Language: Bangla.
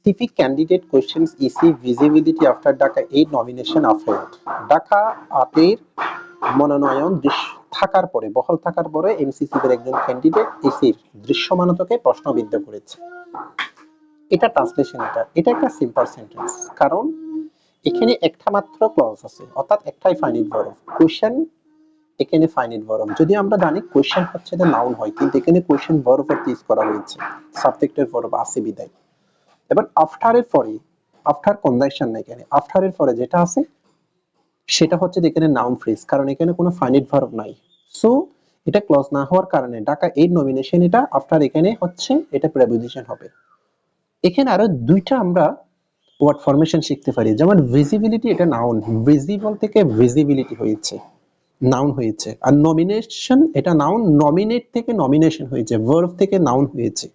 specific candidate questions EC visibility after Dhaka 8 nomination affair. Dhaka 8 এর মনোনয়ন থাকার পরে বহাল থাকার পরে এমসিসি এর একজন ক্যান্ডিডেট ইসির দৃশ্যমানতাকে প্রশ্নবিদ্ধ করেছে। এটা ট্রান্সলেশন, এটা একটা সিম্পল সেন্টেন্স, কারণ এখানে একটা মাত্র ক্লজ আছে, অর্থাৎ একটাই ফাইনাইট ভার্ব। কোশ্চেন এখানে ফাইনাইট ভার্ব, যদি আমরা জানি কোশ্চেন হচ্ছে যে নাউন হয়, কিন্তু এখানে কোশ্চেন ভার্ব এর ইউজ করা হয়েছে, সাবজেক্টের ভার্ব আছে বিদায়। এবার আফটার এর পরে, আফটার কনজাংশন না, এখানে আফটার এর পরে যেটা আছে সেটা হচ্ছে যে এখানে নাউন ফ্রেজ, কারণ এখানে কোনো ফাইনাইট ভার্ব নাই। সো এটা ক্লজ না হওয়ার কারণে ঢাকা 8 নমিনেশন, এটা আফটার এখানে হচ্ছে এটা প্রেপোজিশন হবে। এখানে আরো দুইটা আমরা ওয়ার্ড ফরমেশন শিখতে পারি, যেমন ভিজিবিলিটি, এটা নাউন, ভিজিবল থেকে ভিজিবিলিটি হয়েছে, নাউন হয়েছে। আর নমিনেশন, এটা নাউন, নমিনেট থেকে নমিনেশন হয়েছে, ভার্ব থেকে নাউন হয়েছে।